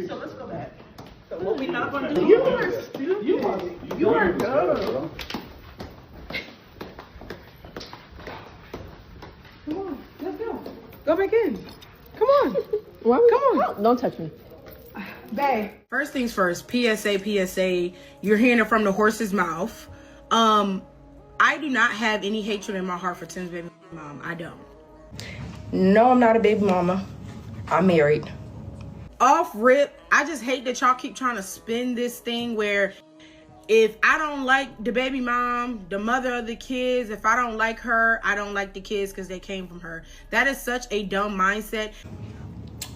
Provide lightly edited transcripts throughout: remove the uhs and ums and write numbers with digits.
So let's go back. So what we not gonna do? You are stupid. You are dumb. Come on, let's go. Go back in. Come on. Come on. Don't touch me. Babe. First things first, PSA, you're hearing it from the horse's mouth. I do not have any hatred in my heart for Tim's baby mom. I don't. No, I'm not a baby mama. I'm married. Off rip, I just hate that y'all keep trying to spin this thing where if I don't like the baby mom, the mother of the kids, if I don't like her, I don't like the kids because they came from her. That is such a dumb mindset.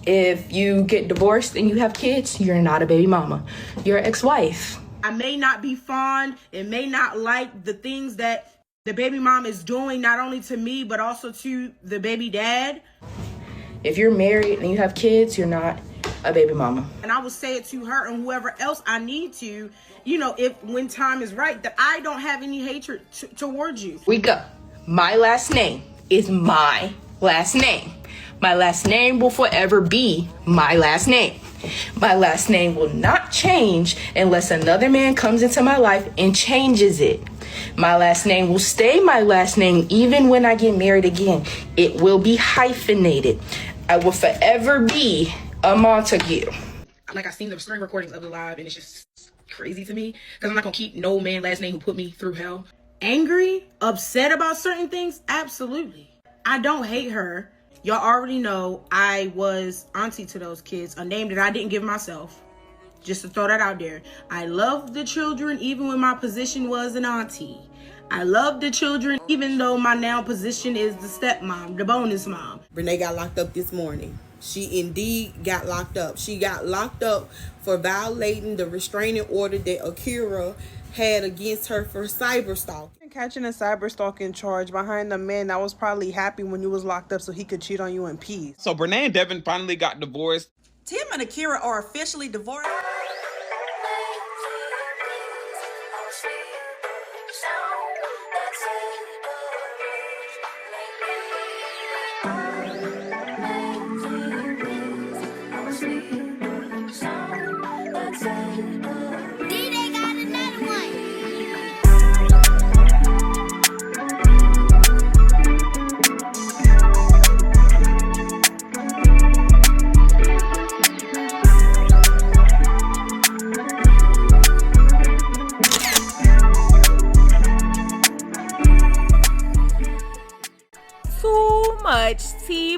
If you get divorced and you have kids, you're not a baby mama. You're an ex-wife. I may not be fond and may not like the things that the baby mom is doing, not only to me, but also to the baby dad. If you're married and you have kids, you're not a baby mama. And I will say it to her and whoever else I need to, you know, if when time is right, that I don't have any hatred towards you. We go. My last name is my last name. My last name will forever be my last name. My last name will not change unless another man comes into my life and changes it. My last name will stay my last name even when I get married again. It will be hyphenated. I will forever be a Montague. Like, I seen the string recordings of the live and it's just crazy to me because I'm not gonna keep no man last name who put me through hell. Angry, upset about certain things, absolutely. I don't hate her. Y'all already know I was auntie to those kids, a name that I didn't give myself. Just to throw that out there. I love the children even when my position was an auntie. I love the children even though my now position is the stepmom, the bonus mom. Brenay got locked up this morning. She indeed got locked up. She got locked up for violating the restraining order that Akira had against her for cyber stalking. Catching a cyber stalking charge behind a man that was probably happy when you was locked up so he could cheat on you in peace. So Brenay and Devon finally got divorced. Tim and Akira are officially divorced.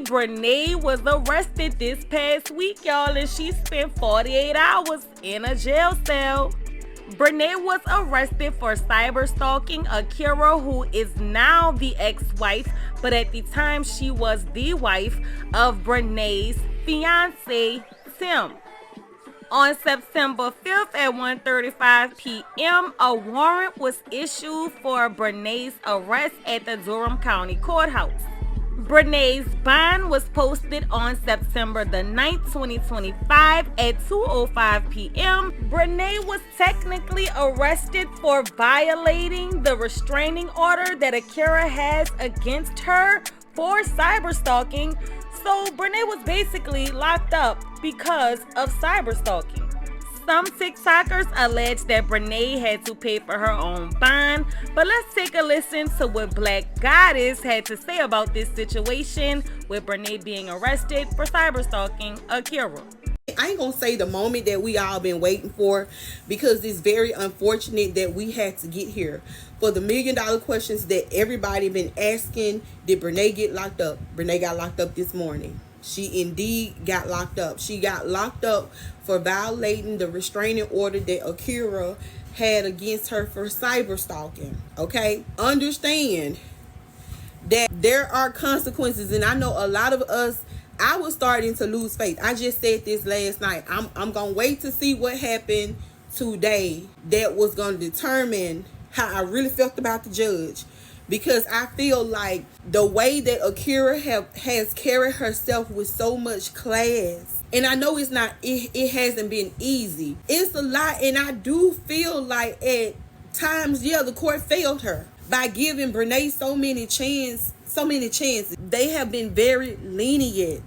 Brenay was arrested this past week, y'all, and she spent 48 hours in a jail cell. Brenay was arrested for cyber stalking Akira, who is now the ex-wife, but at the time she was the wife of Brenay's fiance, Tim. On September 5th at 1:35 p.m., a warrant was issued for Brenay's arrest at the Durham County Courthouse. Brenay's bond was posted on September the 9th, 2025 at 2:05 p.m. Brenay was technically arrested for violating the restraining order that Akira has against her for cyber stalking. So Brenay was basically locked up because of cyber stalking. Some TikTokers allege that Brenay had to pay for her own bond, but let's take a listen to what Black Goddess had to say about this situation with Brenay being arrested for cyber stalking Akira. I ain't gonna say the moment that we all been waiting for, because it's very unfortunate that we had to get here. For the $1 million questions that everybody been asking, did Brenay get locked up? Brenay got locked up this morning. She indeed got locked up. She got locked up for violating the restraining order that Akira had against her for cyber stalking. Okay? Understand that there are consequences, and I know a lot of us, I was starting to lose faith. I just said this last night. I'm going to wait to see what happened today that was going to determine how I really felt about the judge. Because I feel like the way that Akira has carried herself with so much class, and I know it hasn't been easy. It's a lot, and I do feel like at times, the court failed her by giving Brenay so many chances. They have been very lenient.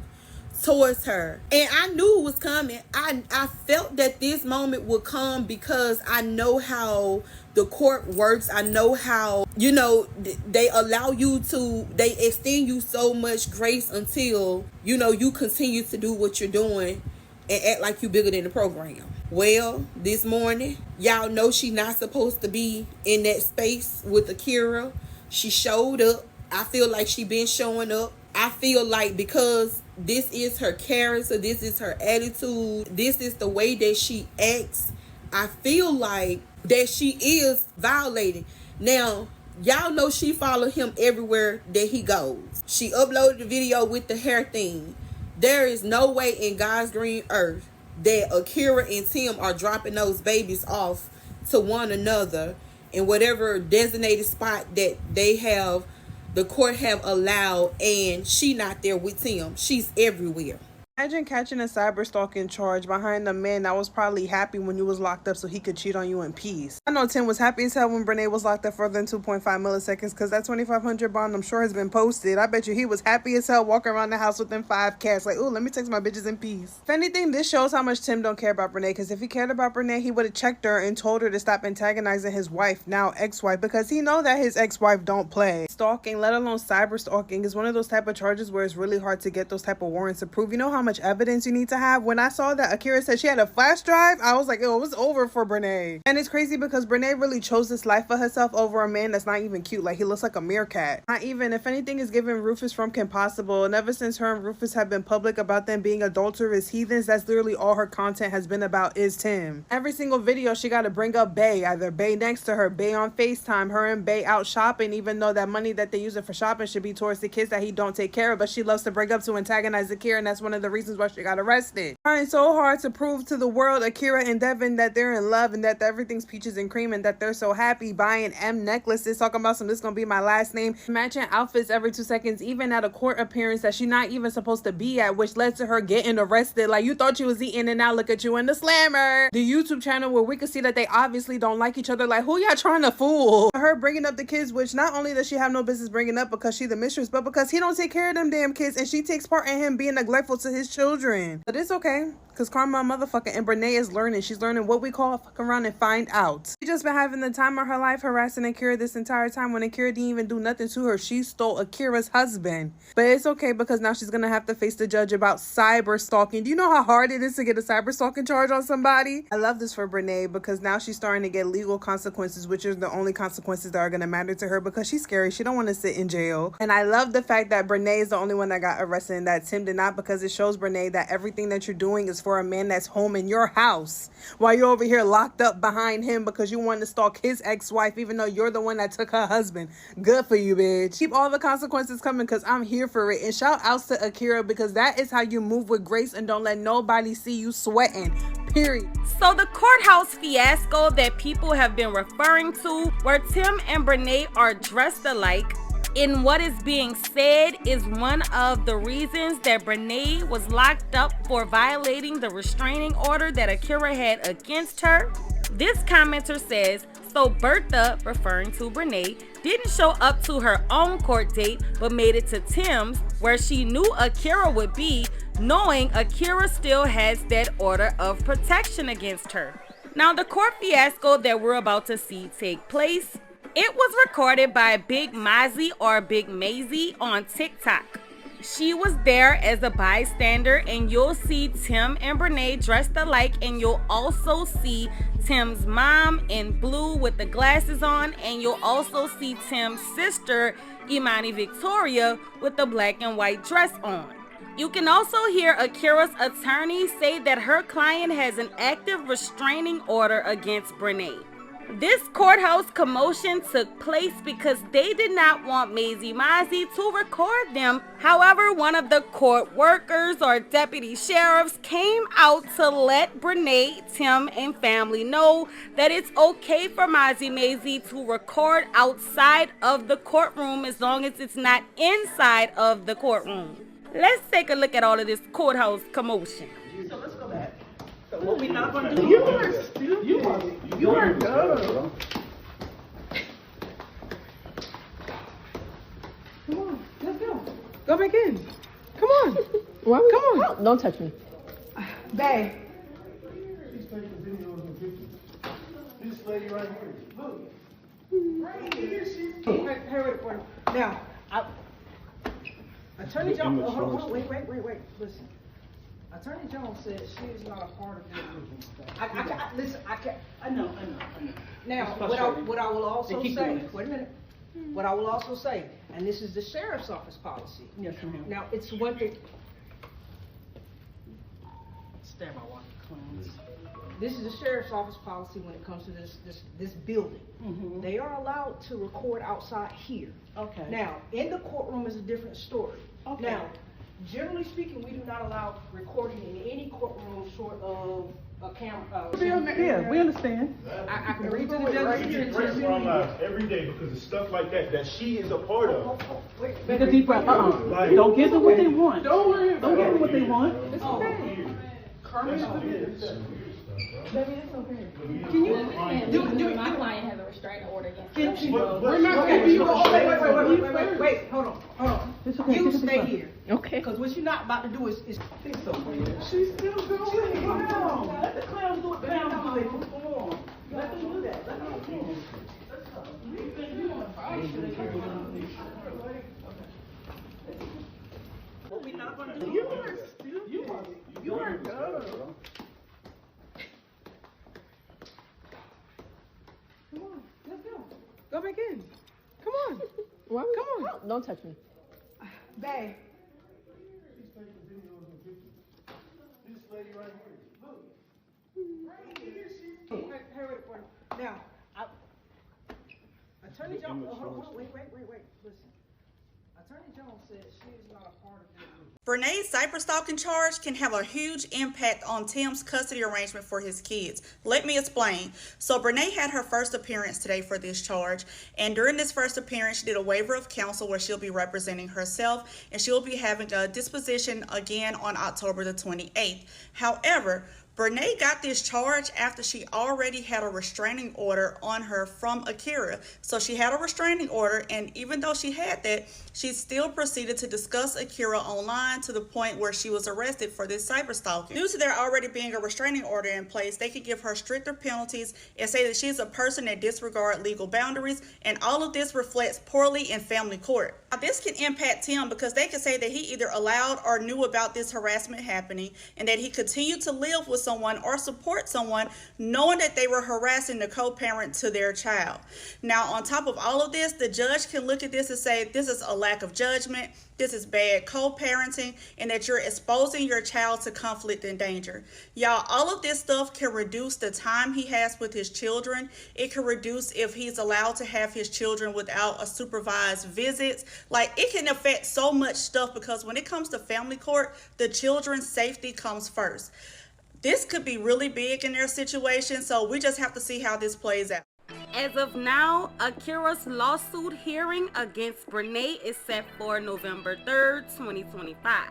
towards her. And I knew it was coming. I felt that this moment would come because I know how the court works. I know how, they allow you to, they extend you so much grace until, you continue to do what you're doing and act like you bigger than the program. Well, this morning, y'all know she's not supposed to be in that space with Akira. She showed up. I feel like she been showing up. I feel like because this is her character, this is her attitude, this is the way that she acts, I feel like that she is violating. Now, y'all know she followed him everywhere that he goes. She uploaded the video with the hair thing. There is no way in God's green earth that Akira and Tim are dropping those babies off to one another in whatever designated spot that they have, the court have allowed, and she not there with Tim. She's everywhere. Imagine catching a cyber stalking charge behind a man that was probably happy when you was locked up so he could cheat on you in peace. I know Tim was happy as hell when Brenay was locked up further than 2.5 milliseconds because that 2,500 bond I'm sure has been posted. I bet you he was happy as hell walking around the house within 5 cash like, ooh, let me text my bitches in peace. If anything, this shows how much Tim don't care about Brenay, because if he cared about Brenay, he would have checked her and told her to stop antagonizing his wife, now ex-wife, because he know that his ex-wife don't play. Stalking, let alone cyber stalking, is one of those type of charges where it's really hard to get those type of warrants approved. You know how much evidence you need to have? When I saw that Akira said she had a flash drive, I was like, oh, it was over for Brenay. And it's crazy because Brenay really chose this life for herself over a man that's not even cute. Like, he looks like a meerkat. Not even, if anything, is giving Rufus from Kim Possible. And ever since her and Rufus have been public about them being adulterous heathens, that's literally all her content has been about, is Tim. Every single video she got to bring up Bae, either Bae next to her, Bae on FaceTime, her and Bae out shopping, even though that money that they use it for shopping should be towards the kids that he don't take care of, but she loves to bring up to antagonize Akira, and that's one of the reasons why she got arrested. Trying so hard to prove to the world, Akira and Devon, that they're in love and that everything's peaches and cream and that they're so happy, buying M necklaces, talking about this gonna be my last name, matching outfits every 2 seconds, even at a court appearance that she's not even supposed to be at, which led to her getting arrested. Like, you thought you was eating and now look at you in the slammer. The YouTube channel where we could see that they obviously don't like each other. Like, who y'all trying to fool? Her bringing up the kids, which not only does she have no business bringing up because she's the mistress, but because he don't take care of them damn kids and she takes part in him being neglectful to his children. But it's okay, because Karma motherfucker and Brenay is learning. She's learning what we call fuck around and find out. She just been having the time of her life harassing Akira this entire time when Akira didn't even do nothing to her. She stole Akira's husband. But it's okay because now she's gonna have to face the judge about cyber stalking. Do you know how hard it is to get a cyber stalking charge on somebody? I love this for Brenay because now she's starting to get legal consequences, which is the only consequences that are gonna matter to her because she's scary. She don't want to sit in jail. And I love the fact that Brenay is the only one that got arrested and that Tim did not, because it shows Brenay that everything that you're doing is for a man that's home in your house while you're over here locked up behind him because you want to stalk his ex-wife even though you're the one that took her husband. Good for you, bitch. Keep all the consequences coming because I'm here for it. And shout outs to Akira because that is how you move with grace and don't let nobody see you sweating. Period. So the courthouse fiasco that people have been referring to, where Tim and Brenay are dressed alike, in what is being said is one of the reasons that Brenay was locked up for violating the restraining order that Akira had against her. This commenter says, so Bertha, referring to Brenay, didn't show up to her own court date but made it to Tim's, where she knew Akira would be, knowing Akira still has that order of protection against her. Now, the court fiasco that we're about to see take place, it was recorded by Big Mazzy or Big Maisie on TikTok. She was there as a bystander, and you'll see Tim and Brenay dressed alike, and you'll also see Tim's mom in blue with the glasses on, and you'll also see Tim's sister, Imani Victoria, with the black and white dress on. You can also hear Akira's attorney say that her client has an active restraining order against Brenay. This courthouse commotion took place because they did not want Maisie Mazzy to record them. However, one of the court workers or deputy sheriffs came out to let Brenay, Tim, and family know that it's okay for Maisie Mazzy to record outside of the courtroom as long as it's not inside of the courtroom. Let's take a look at all of this courthouse commotion. So let's go back. So what we not gonna do? You are dumb. Come on, let's go. Go back in. Come on. Come on. Don't touch me. Babe. This lady right here. Look. Wait. Now, Attorney Jones, hold on, wait. Listen. Attorney Jones said she is not a part of this movement. I know. Now, what I will also say, wait a minute. What I will also say, and this is the sheriff's office policy. Yes, ma'am. Now, it's one thing. Stand by one. This is the sheriff's office policy when it comes to this building. Mm-hmm. They are allowed to record outside here. Okay. Now, in the courtroom is a different story. Okay. Now, generally speaking, we do not allow recording in any courtroom short of a camera. Yeah, we understand. I can read to the judge's attention. Every day because of stuff like that she is a part of. Take a deep breath. Don't give them what they want. Don't give them what they want. It's okay. Baby, it's okay. Can you my client has a restraining order against him. Wait, hold on. You stay here. Okay. Because what you're not about to do is She's still going. Let the clowns do it down. Come on. Let them do that. Let them do it. what we not gonna do. You are stupid. You are dumb. Come on, let's go. Go back in. Come on. Come on. Don't touch me. Babe. This lady right here. Look. Now, Attorney Jones, hold on, wait. Listen. Attorney Jones said she is not a part of this. Brenay's cyberstalking charge can have a huge impact on Tim's custody arrangement for his kids. Let me explain. So Brenay had her first appearance today for this charge, and during this first appearance, she did a waiver of counsel where she'll be representing herself, and she'll be having a disposition again on October the 28th. However, Brenay got this charge after she already had a restraining order on her from Akira. So she had a restraining order, and even though she had that, she still proceeded to discuss Akira online to the point where she was arrested for this cyberstalking. Due to there already being a restraining order in place, they could give her stricter penalties and say that she's a person that disregards legal boundaries, and all of this reflects poorly in family court. Now, this can impact Tim because they could say that he either allowed or knew about this harassment happening, and that he continued to live with someone or support someone knowing that they were harassing the co-parent to their child. Now, on top of all of this, the judge can look at this and say this is a lack of judgment, this is bad co-parenting, and that you're exposing your child to conflict and danger. Y'all, all of this stuff can reduce the time he has with his children. It can reduce if he's allowed to have his children without a supervised visits. Like, it can affect so much stuff because when it comes to family court, the children's safety comes first. This could be really big in their situation, so we just have to see how this plays out. As of now, Akira's lawsuit hearing against Brenay is set for November 3rd, 2025.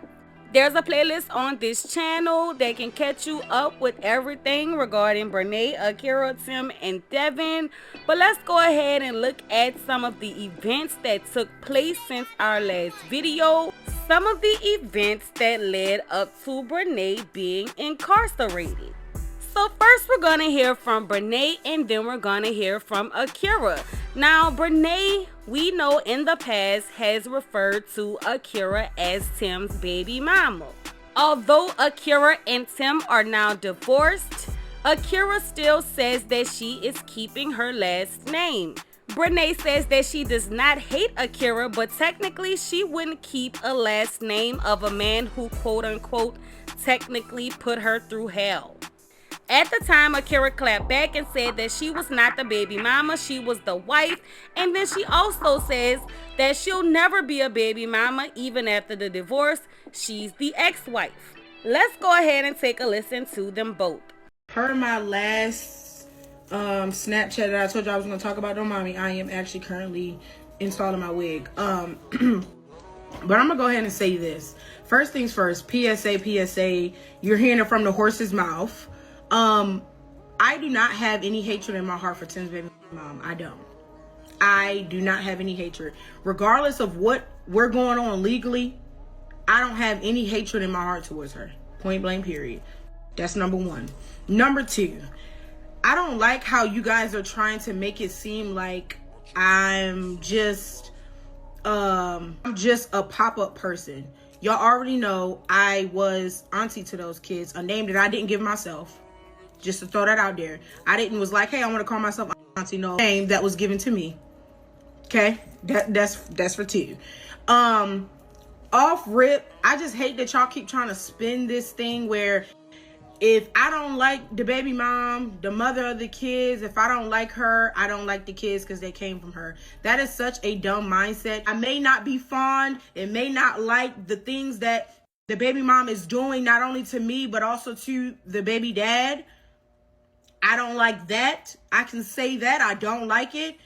There's a playlist on this channel that can catch you up with everything regarding Brenay, Akira, Tim, and Devon. But let's go ahead and look at some of the events that took place since our last video. Some of the events that led up to Brenay being incarcerated. So first we're going to hear from Brenay, and then we're going to hear from Akira. Now, Brenay, we know in the past, has referred to Akira as Tim's baby mama. Although Akira and Tim are now divorced, Akira still says that she is keeping her last name. Brenay says that she does not hate Akira, but technically she wouldn't keep a last name of a man who quote-unquote technically put her through hell. At the time, Akira clapped back and said that she was not the baby mama, she was the wife. And then she also says that she'll never be a baby mama even after the divorce. She's the ex-wife. Let's go ahead and take a listen to them both. Per my last Snapchat that I told you I was going to talk about, don't mind me, I am actually currently installing my wig. But I'm going to go ahead and say this. First things first, PSA, you're hearing it from the horse's mouth. I do not have any hatred in my heart for Tim's baby mom. I do not have any hatred. Regardless of what we're going on legally, I don't have any hatred in my heart towards her. Point blank, period. That's number one. Number two, I don't like how you guys are trying to make it seem like I'm just a pop-up person. Y'all already know I was auntie to those kids, a name that I didn't give myself. Just to throw that out there. I was like, hey, I want to call myself auntie. No, name that was given to me. Okay? That's for two. Off rip, I just hate that y'all keep trying to spin this thing where if I don't like the baby mom, the mother of the kids, if I don't like her, I don't like the kids because they came from her. That is such a dumb mindset. I may not be fond and may not like the things that the baby mom is doing, not only to me, but also to the baby dad. I don't like that. I can say that. I don't like it.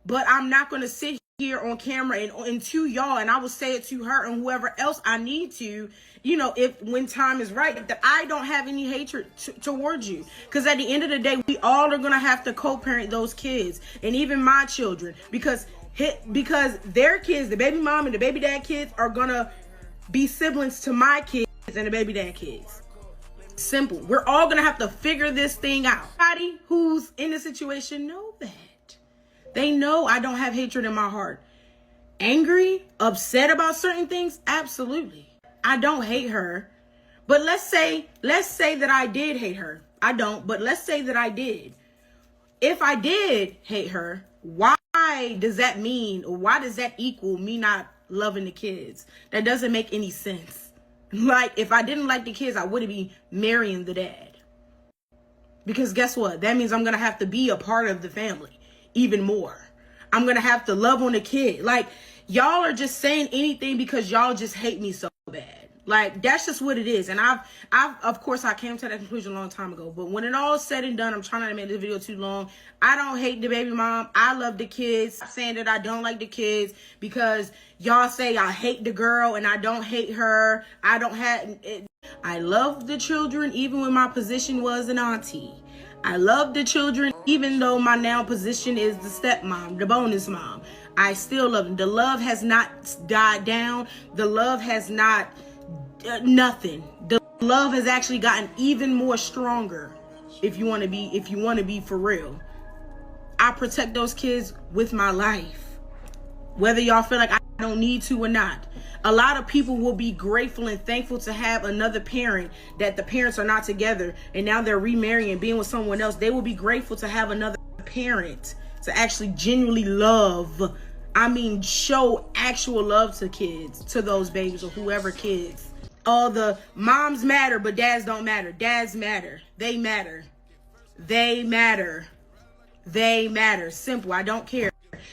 But I'm not going to sit here on camera and to y'all, and I will say it to her and whoever else I need to, if when time is right, that I don't have any hatred towards you. Because at the end of the day, we all are going to have to co-parent those kids, and even my children, because their kids, the baby mom and the baby dad kids, are going to be siblings to my kids and the baby dad kids. Simple. We're all going to have to figure this thing out. Everybody who's in the situation know that. They know I don't have hatred in my heart. Angry, upset about certain things? Absolutely. I don't hate her. But let's say that I did hate her. I don't, but let's say that I did. If I did hate her, why does that mean, or why does that equal me not loving the kids? That doesn't make any sense. Like, if I didn't like the kids, I wouldn't be marrying the dad. Because guess what? That means I'm going to have to be a part of the family even more. I'm going to have to love on the kid. Like, y'all are just saying anything because y'all just hate me so bad. Like, that's just what it is. And I've of course, I came to that conclusion a long time ago. But when it all said and done, I'm trying not to make this video too long. I don't hate the baby mom. I love the kids. I'm saying that I don't like the kids because y'all say I hate the girl and I don't hate her. I love the children even when my position was an auntie. I love the children, even though my now position is the stepmom, the bonus mom. I still love them. The love has not died down. The love has not, nothing. The love has actually gotten even more stronger. If you want to be for real. I protect those kids with my life. Whether y'all feel like I don't need to or not. A lot of people will be grateful and thankful to have another parent, that the parents are not together and now they're remarrying, being with someone else. They will be grateful to have another parent to actually genuinely love. I mean, show actual love to kids, to those babies or whoever kids. All the moms matter, but dads don't matter. Dads matter. They matter. They matter. They matter. Simple. I don't care.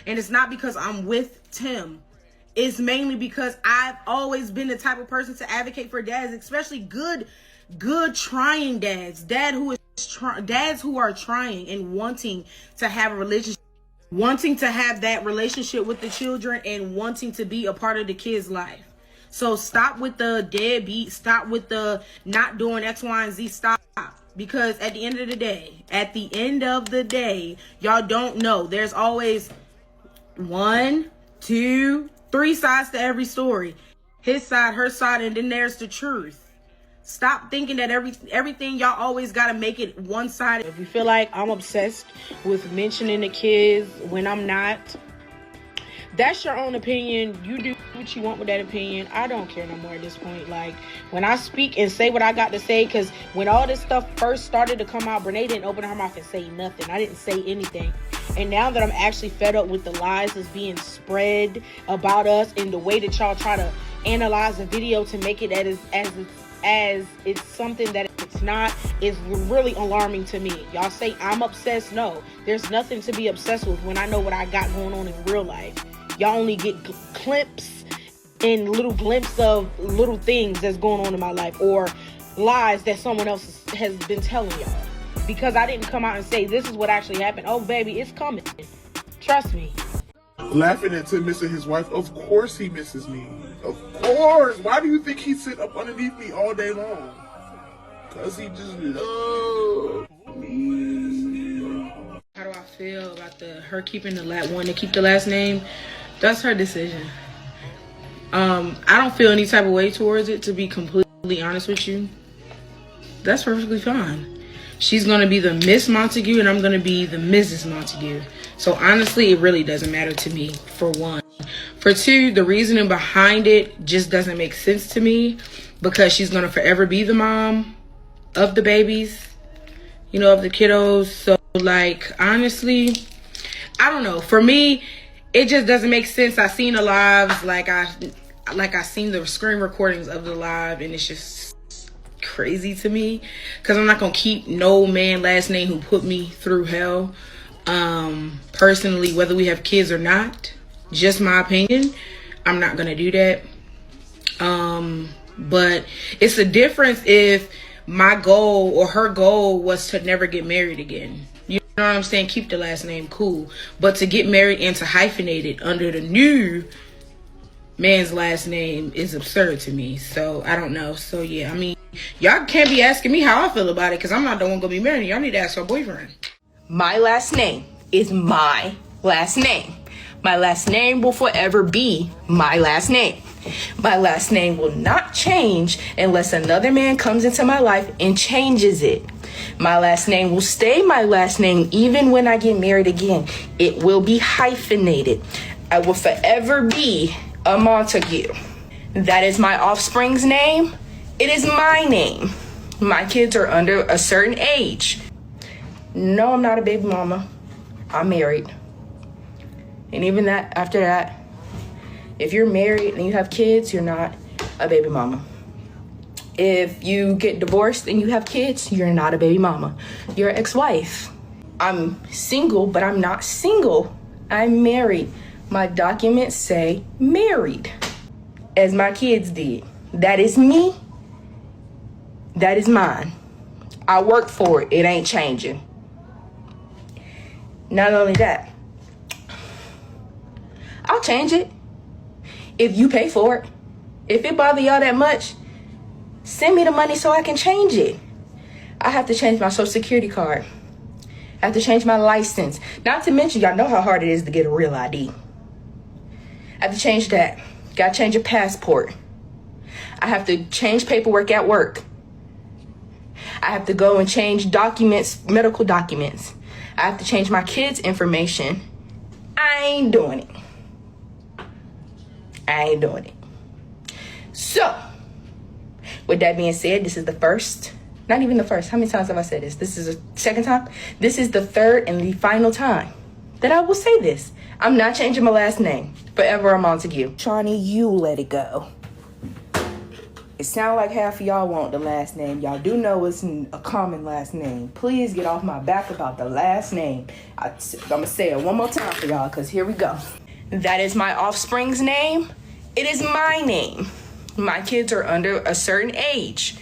And it's not because I'm with Tim. It's mainly because I've always been the type of person to advocate for dads, especially good trying dads. Dads who are trying and wanting to have a relationship, wanting to have that relationship with the children and wanting to be a part of the kid's life. So stop with the deadbeat, stop with the not doing X, Y, and Z, stop. Because at the end of the day, y'all don't know. There's always 1, 2, 3 sides to every story. His side, her side, and then there's the truth. Stop thinking that everything y'all always gotta make it one sided. If you feel like I'm obsessed with mentioning the kids when I'm not, that's your own opinion. You do what you want with that opinion. I don't care no more at this point. Like, when I speak and say what I got to say, because when all this stuff first started to come out, Brenay didn't open her mouth and say nothing. I didn't say anything. And now that I'm actually fed up with the lies that's being spread about us and the way that y'all try to analyze a video to make it as it's something that it's not, is really alarming to me. Y'all say I'm obsessed. No, there's nothing to be obsessed with when I know what I got going on in real life. Y'all only get clips and little glimpses of little things that's going on in my life, or lies that someone else has been telling y'all. Because I didn't come out and say this is what actually happened. Oh, baby, it's coming. Trust me. Laughing at Tim missing his wife. Of course he misses me. Of course. Why do you think he sit up underneath me all day long? Because he just loves me. How do I feel about her keeping wanting to keep the last name? That's her decision. I don't feel any type of way towards it, to be completely honest with you. That's perfectly fine. She's going to be the Miss Montague and I'm going to be the Mrs. Montague. So honestly, it really doesn't matter to me, for one. For two, the reasoning behind it just doesn't make sense to me, because she's going to forever be the mom of the babies, you know, of the kiddos. So like, honestly, I don't know. For me, it just doesn't make sense. I seen the lives, like I seen the screen recordings of the live, and it's just crazy to me, because I'm not gonna keep no man last name who put me through hell. Personally, whether we have kids or not, just my opinion, I'm not gonna do that. But it's a difference if my goal or her goal was to never get married again. You know what I'm saying? Keep the last name, cool. But to get married and to hyphenate it under the new man's last name is absurd to me. So I don't know. So yeah, I mean, y'all can't be asking me how I feel about it, because I'm not the one gonna be married. Y'all need to ask her boyfriend. My last name is my last name. My last name will forever be my last name. My last name will not change unless another man comes into my life and changes it. My last name will stay my last name even when I get married again. It will be hyphenated. I will forever be a Montague. That is my offspring's name. It is my name. My kids are under a certain age. No, I'm not a baby mama. I'm married. And even that, after that, if you're married and you have kids, you're not a baby mama. If you get divorced and you have kids, you're not a baby mama. You're an ex-wife. I'm single, but I'm not single. I'm married. My documents say married, as my kids did. That is me. That is mine. I work for it. It ain't changing. Not only that, I'll change it if you pay for it. If it bother y'all that much, send me the money so I can change it. I have to change my social security card. I have to change my license. Not to mention, y'all know how hard it is to get a real ID. I have to change that. Gotta change a passport. I have to change paperwork at work. I have to go and change documents, medical documents. I have to change my kids' information. I ain't doing it. I ain't doing it. So, with that being said, this is the first, not even the first. How many times have I said this? This is the second time. This is the third and the final time that I will say this. I'm not changing my last name. Forever a Montague. Shawnee, you let it go. It sounds like half of y'all want the last name. Y'all do know it's a common last name. Please get off my back about the last name. I'm going to say it one more time for y'all, because here we go. That is my offspring's name. It is my name. My kids are under a certain age.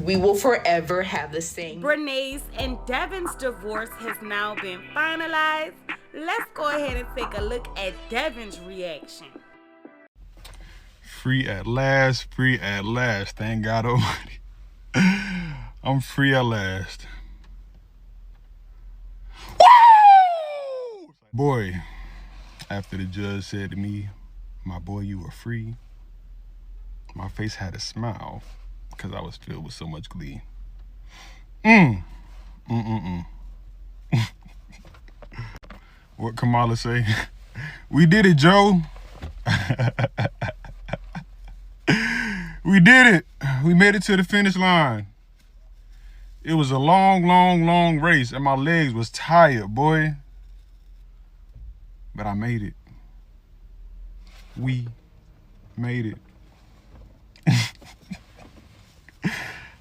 We will forever have the same. Brenay's and Devon's divorce has now been finalized. Let's go ahead and take a look at Devon's reaction. Free at last, thank God almighty. I'm free at last. Woo! Boy, after the judge said to me, "My boy, you are free," my face had a smile because I was filled with so much glee. What Kamala say? We did it, Joe. We did it. We made it to the finish line. It was a long race, and my legs was tired, boy. But I made it. We made it.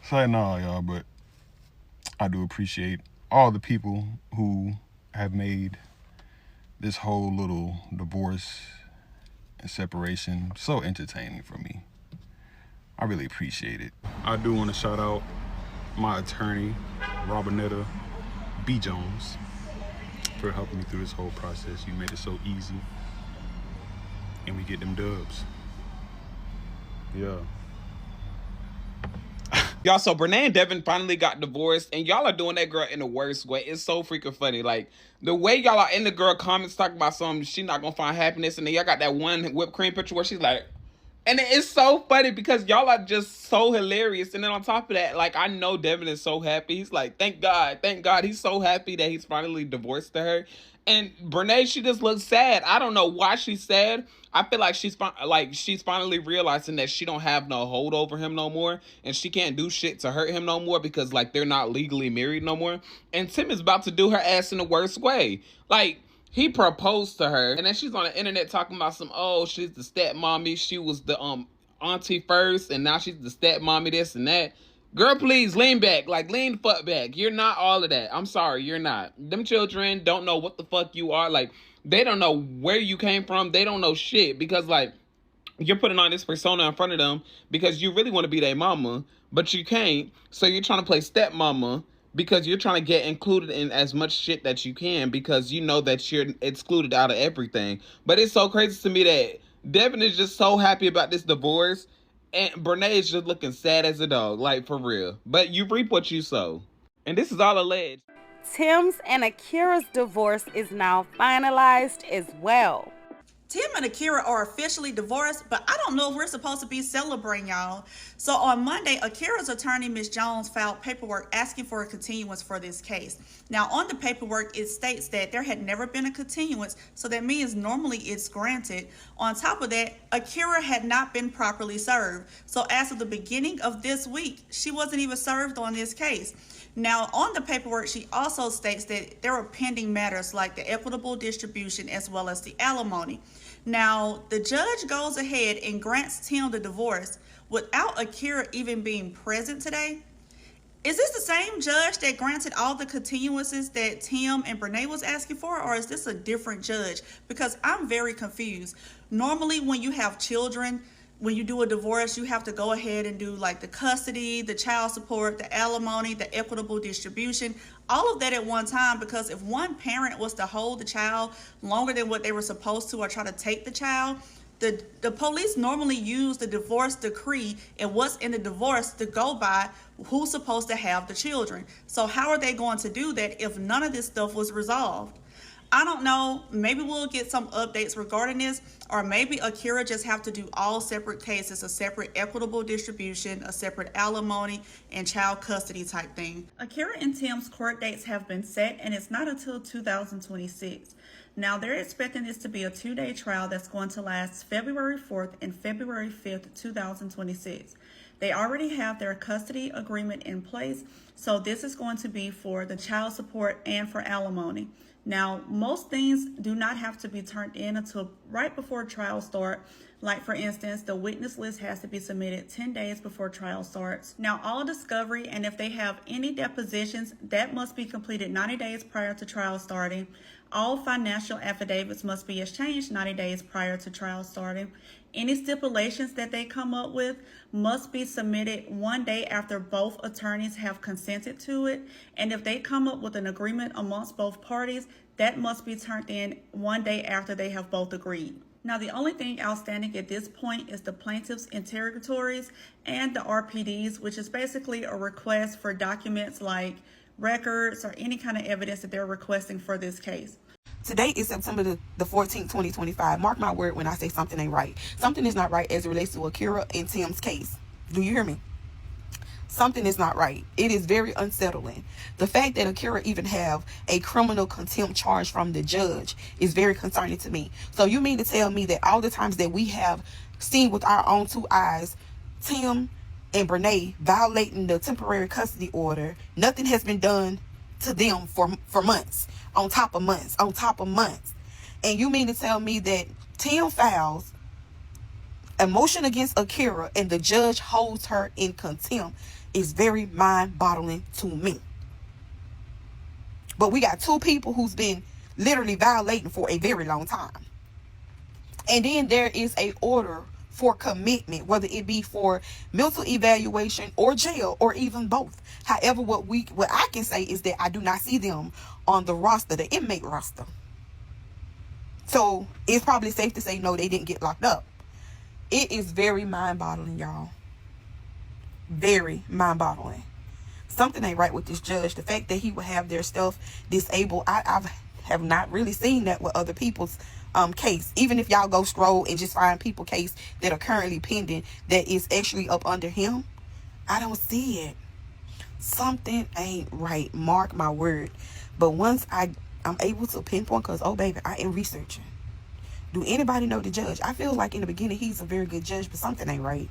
So no, y'all, but I do appreciate all the people who have made this whole little divorce and separation so entertaining for me. I really appreciate it. I do want to shout out my attorney, Robinetta B. Jones, for helping me through this whole process. You made it so easy, and we get them dubs. Yeah. Y'all, so Brenay and Devon finally got divorced, and y'all are doing that girl in the worst way. It's so freaking funny. Like, the way y'all are in the girl comments talking about something, she not gonna find happiness, and then y'all got that one whipped cream picture where she's like, And it's so funny because y'all are just so hilarious. And then on top of that, like, I know Devon is so happy. He's like, thank God. He's so happy that he's finally divorced to her. And Brenay, she just looks sad. I don't know why she's sad. I feel like she's finally realizing that she don't have no hold over him no more, and she can't do shit to hurt him no more because like they're not legally married no more. And Tim is about to do her ass in the worst way. Like, he proposed to her, and then she's on the internet talking about she's the stepmommy. She was the auntie first, and now she's the stepmommy, this and that. Girl, please lean back. Like, lean the fuck back. You're not all of that. I'm sorry, you're not. Them children don't know what the fuck you are. Like, they don't know where you came from. They don't know shit because, like, you're putting on this persona in front of them because you really want to be their mama, but you can't. So you're trying to play stepmama because you're trying to get included in as much shit that you can because you know that you're excluded out of everything. But it's so crazy to me that Devon is just so happy about this divorce, and Brenay is just looking sad as a dog, like, for real. But you reap what you sow. And this is all alleged. Tim's and Akira's divorce is now finalized as well. Tim and Akira are officially divorced, but I don't know if we're supposed to be celebrating, y'all. So on Monday, Akira's attorney, Ms. Jones, filed paperwork asking for a continuance for this case. Now, on the paperwork, it states that there had never been a continuance, so that means normally it's granted. On top of that, Akira had not been properly served. So as of the beginning of this week, she wasn't even served on this case. Now, on the paperwork, she also states that there are pending matters like the equitable distribution as well as the alimony. Now, the judge goes ahead and grants Tim the divorce without Akira even being present today. Is this the same judge that granted all the continuances that Tim and Brenay was asking for, or is this a different judge? Because I'm very confused. Normally, when you have children, when you do a divorce, you have to go ahead and do like the custody, the child support, the alimony, the equitable distribution, all of that at one time, because if one parent was to hold the child longer than what they were supposed to or try to take the child, the police normally use the divorce decree and what's in the divorce to go by who's supposed to have the children. So how are they going to do that if none of this stuff was resolved? I don't know. Maybe we'll get some updates regarding this, or maybe Akira just have to do all separate cases, a separate equitable distribution, a separate alimony, and child custody type thing. Akira and Tim's court dates have been set, and it's not until 2026. Now, they're expecting this to be a 2-day trial that's going to last February 4th and February 5th, 2026. They already have their custody agreement in place, so this is going to be for the child support and for alimony. Now, most things do not have to be turned in until right before trial start. Like, for instance, the witness list has to be submitted 10 days before trial starts. Now, all discovery and if they have any depositions, that must be completed 90 days prior to trial starting. All financial affidavits must be exchanged 90 days prior to trial starting. Any stipulations that they come up with must be submitted 1 day after both attorneys have consented to it. And if they come up with an agreement amongst both parties, that must be turned in 1 day after they have both agreed. Now, the only thing outstanding at this point is the plaintiff's interrogatories and the RPDs, which is basically a request for documents like records or any kind of evidence that they're requesting for this case. Today is September the 14th, 2025. Mark my word when I say something ain't right. Something is not right as it relates to Akira and Tim's case. Do you hear me? Something is not right. It is very unsettling. The fact that Akira even have a criminal contempt charge from the judge is very concerning to me. So you mean to tell me that all the times that we have seen with our own two eyes, Tim and Brenay violating the temporary custody order, nothing has been done to them for months, on top of months, on top of months. And you mean to tell me that Tim files a motion against Akira and the judge holds her in contempt is very mind-boggling to me. But we got two people who's been literally violating for a very long time. And then there is a order for commitment, whether it be for mental evaluation or jail or even both. However, what I can say is that I do not see them on the roster, the inmate roster. So it's probably safe to say no, they didn't get locked up. It is very mind-boggling, y'all. Very mind-boggling. Something ain't right with this judge. The fact that he would have their stuff disabled. I've have not really seen that with other people's case. Even if y'all go scroll and just find people case that are currently pending that is actually up under him, I don't see it. Something ain't right. Mark my word. But once I'm able to pinpoint, because, oh, baby, I am researching. Do anybody know the judge? I feel like in the beginning he's a very good judge, but something ain't right.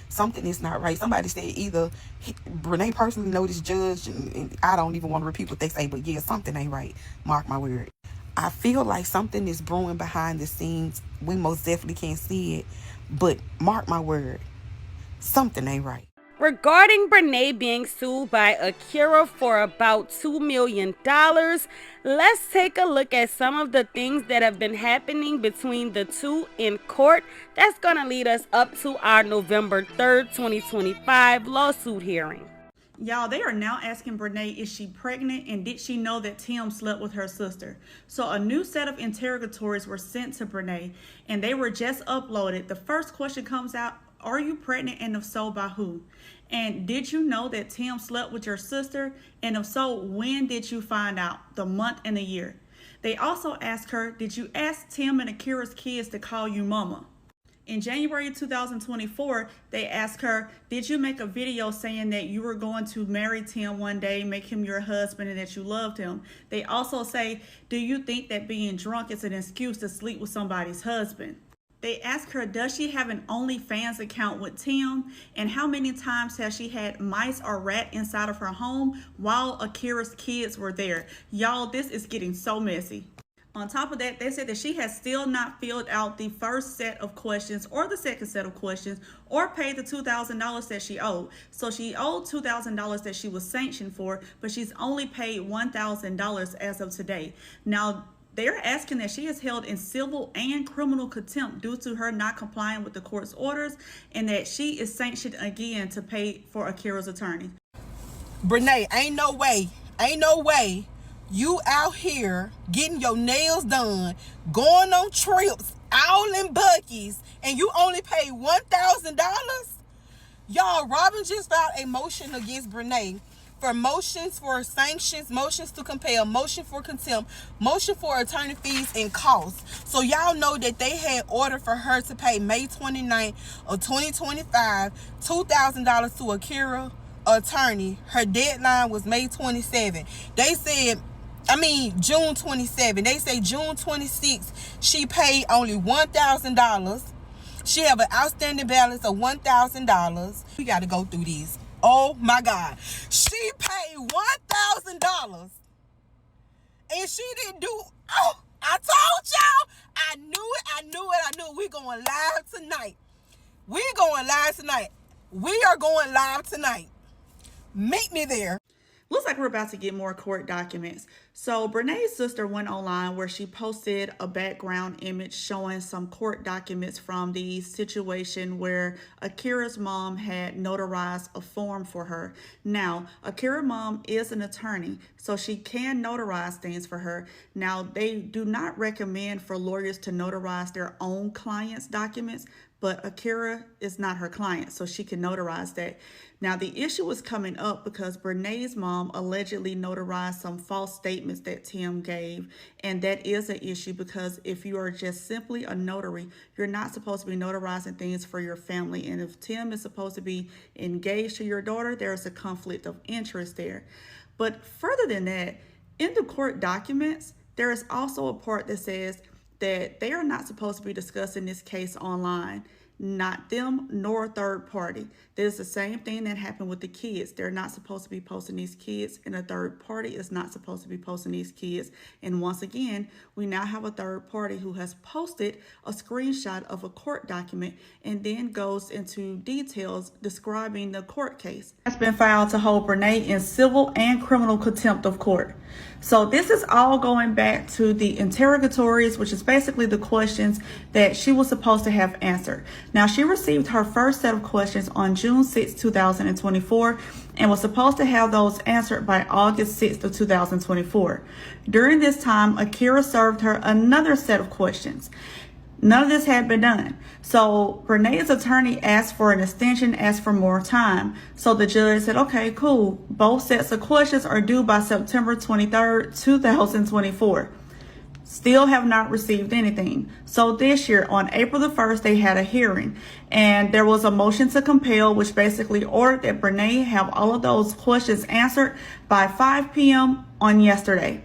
Something is not right. Somebody said either Brenay personally know this judge, and I don't even want to repeat what they say, but yeah, something ain't right. Mark my word. I feel like something is brewing behind the scenes. We most definitely can't see it, but mark my word, something ain't right. Regarding Brenay being sued by Akira for about $2 million, let's take a look at some of the things that have been happening between the two in court. That's going to lead us up to our November 3rd, 2025 lawsuit hearing. Y'all, they are now asking Brenay, is she pregnant and did she know that Tim slept with her sister? So a new set of interrogatories were sent to Brenay and they were just uploaded. The first question comes out, are you pregnant, and if so, by who? And did you know that Tim slept with your sister? And if so, when did you find out? The month and the year. They also asked her, did you ask Tim and Akira's kids to call you mama? In January 2024, they asked her, did you make a video saying that you were going to marry Tim one day, make him your husband, and that you loved him? They also say, do you think that being drunk is an excuse to sleep with somebody's husband? They asked her, does she have an OnlyFans account with Tim? And how many times has she had mice or rat inside of her home while Akira's kids were there? Y'all, this is getting so messy. On top of that, they said that she has still not filled out the first set of questions or the second set of questions or paid the $2,000 that she owed. So she owed $2,000 that she was sanctioned for, but she's only paid $1,000 as of today. Now, they're asking that she is held in civil and criminal contempt due to her not complying with the court's orders, and that she is sanctioned again to pay for Akira's attorney. Brenay, ain't no way you out here getting your nails done, going on trips, all in Buc-ee's, and you only pay $1,000? Y'all, Robin just filed a motion against Brenay for motions for sanctions, motions to compel, motion for contempt, motion for attorney fees and costs. So y'all know that they had ordered for her to pay May 29th of 2025, $2,000 to Akira attorney. Her deadline was May 27th. They said, June 27th. They say June 26th, she paid only $1,000. She have an outstanding balance of $1,000. We got to go through these. Oh my God. She paid $1,000 and she didn't do, I told y'all, I knew it. We going live tonight. We are going live tonight. Meet me there. Looks like we're about to get more court documents. So Brenay's sister went online where she posted a background image showing some court documents from the situation where Akira's mom had notarized a form for her. Now, Akira's mom is an attorney, so she can notarize things for her. Now, they do not recommend for lawyers to notarize their own clients' documents, but Akira is not her client, so she can notarize that. Now, the issue was coming up because Brenay's mom allegedly notarized some false statements that Tim gave, and that is an issue because if you are just simply a notary, you're not supposed to be notarizing things for your family, and if Tim is supposed to be engaged to your daughter, there's a conflict of interest there. But further than that, in the court documents, there is also a part that says that they are not supposed to be discussing this case online. Not them nor a third party. There's the same thing that happened with the kids. They're not supposed to be posting these kids, and a third party is not supposed to be posting these kids. And once again, we now have a third party who has posted a screenshot of a court document and then goes into details describing the court case. It's been filed to hold Brenay in civil and criminal contempt of court. So this is all going back to the interrogatories, which is basically the questions that she was supposed to have answered. Now, she received her first set of questions on June 6, 2024, and was supposed to have those answered by August 6th of 2024. During this time, Akira served her another set of questions. None of this had been done. So Brenay's attorney asked for an extension, asked for more time. So the judge said, okay, cool. Both sets of questions are due by September 23rd, 2024. Still have not received anything. So this year, on April the 1st, they had a hearing, and there was a motion to compel, which basically ordered that Brenay have all of those questions answered by 5 p.m. on yesterday.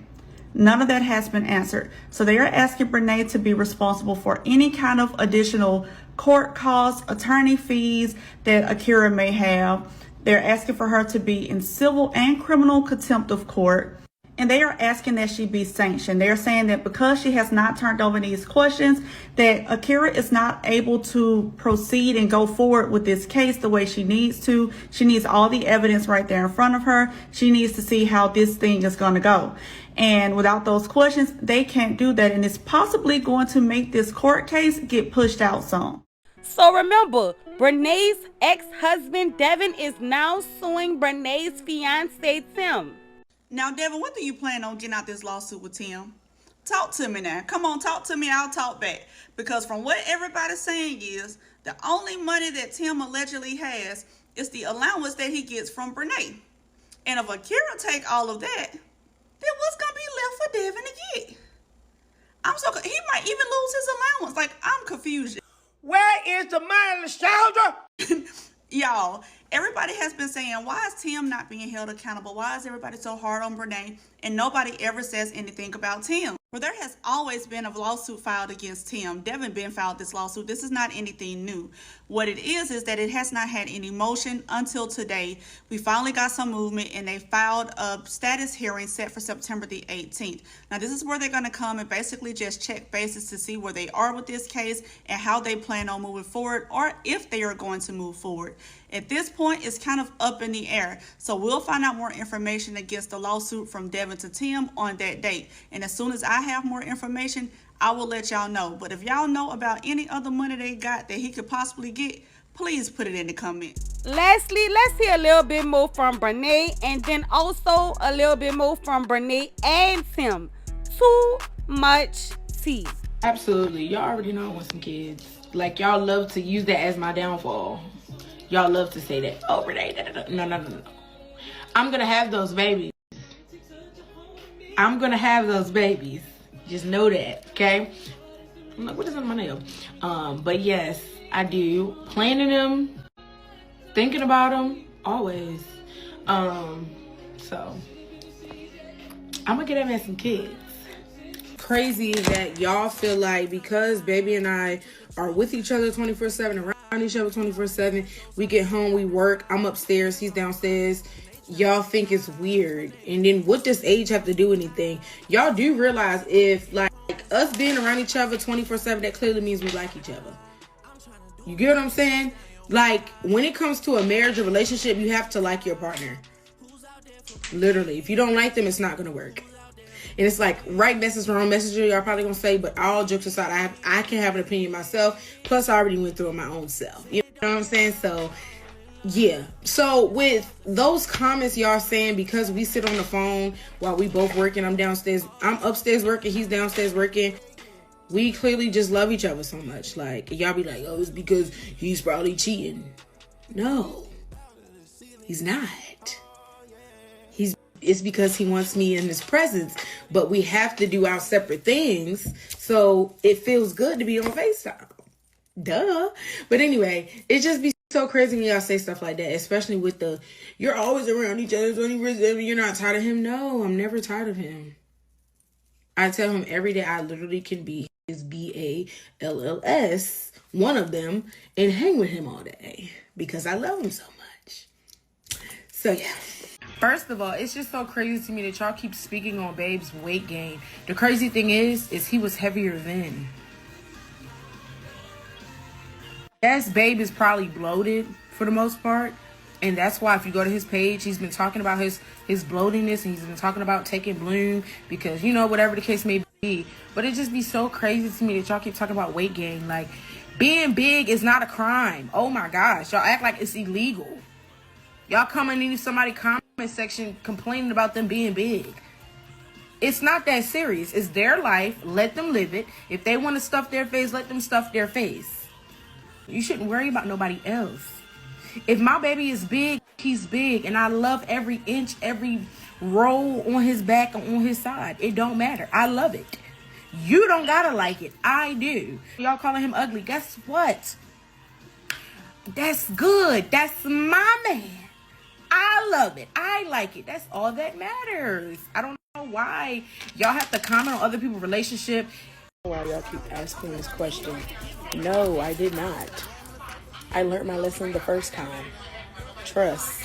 None of that has been answered. So they are asking Brenay to be responsible for any kind of additional court costs, attorney fees that Akira may have. They're asking for her to be in civil and criminal contempt of court. And they are asking that she be sanctioned. They're saying that because she has not turned over these questions, that Akira is not able to proceed and go forward with this case the way she needs to. She needs all the evidence right there in front of her. She needs to see how this thing is going to go. And without those questions, they can't do that. And it's possibly going to make this court case get pushed out some. So remember, Brenay's ex-husband Devon is now suing Brenay's fiance Tim. Now, Devon, when do you plan on getting out this lawsuit with Tim? Talk to me now. Come on, talk to me. I'll talk back. Because from what everybody's saying is, the only money that Tim allegedly has is the allowance that he gets from Brenay. And if Akira take all of that, then what's going to be left for Devon to get? He might even lose his allowance. Like, I'm confused. Where is the money, soldier? Y'all, everybody has been saying, why is Tim not being held accountable? Why is everybody so hard on Brenay? And nobody ever says anything about Tim. Well, there has always been a lawsuit filed against Tim. Devon Ben filed this lawsuit. This is not anything new. What it is that it has not had any motion until today. We finally got some movement, and they filed a status hearing set for September the 18th. Now, this is where they're going to come and basically just check bases to see where they are with this case and how they plan on moving forward, or if they are going to move forward. At this point, it's kind of up in the air. So we'll find out more information against the lawsuit from Devon to Tim on that date. And as soon as I have more information, I will let y'all know. But if y'all know about any other money they got that he could possibly get, please put it in the comments. Lastly, let's hear a little bit more from Brenay, and then also a little bit more from Brenay and Tim. Too much tea. Absolutely. Y'all already know I want some kids. Like, y'all love to use that as my downfall. Y'all love to say that. Oh, Brenay, no. I'm going to have those babies. I'm going to have those babies. Just know that, okay? I'm like, what is on my nail? But yes, I do. Planning them, thinking about them, always. So, I'm going to get that man some kids. Crazy that y'all feel like because baby and I are with each other 24/7, around each other 24/7, we get home, we work, I'm upstairs, he's downstairs, y'all think it's weird. And then what does age have to do with anything? Y'all do realize if like us being around each other 24/7, that clearly means we like each other. You get what I'm saying? Like when it comes to a marriage or relationship, you have to like your partner. Literally, if you don't like them, it's not gonna work. And it's like right message, wrong message, y'all probably gonna say, but all jokes aside, I can have an opinion myself. Plus, I already went through it my own self. You know what I'm saying? So, yeah. So, with those comments y'all saying, because we sit on the phone while we both working, I'm upstairs working, he's downstairs working, we clearly just love each other so much. Like, y'all be like, oh, it's because he's probably cheating. No, he's not. It's because he wants me in his presence, but we have to do our separate things, so it feels good to be on FaceTime. Duh. But anyway, it just be so crazy when y'all say stuff like that, especially with the, you're always around each other 24/7, you're not tired of him. No, I'm never tired of him. I tell him every day I literally can be his BALLS, one of them, and hang with him all day because I love him so much. So yeah. First of all, it's just so crazy to me that y'all keep speaking on Babe's weight gain. The crazy thing is he was heavier then. Yes, Babe is probably bloated for the most part. And that's why if you go to his page, he's been talking about his bloatiness, and he's been talking about taking Bloom because, you know, whatever the case may be. But it just be so crazy to me that y'all keep talking about weight gain. Like, being big is not a crime. Oh my gosh. Y'all act like it's illegal. Y'all come in somebody comment section complaining about them being big. It's not that serious. It's their life. Let them live it. If they want to stuff their face, let them stuff their face. You shouldn't worry about nobody else. If my baby is big, he's big. And I love every inch, every roll on his back and on his side. It don't matter. I love it. You don't gotta like it. I do. Y'all calling him ugly. Guess what? That's good. That's my man. I love it. I like it. That's all that matters. I don't know why y'all have to comment on other people's relationship. Why y'all keep asking this question? No, I did not. I learned my lesson the first time. Trust.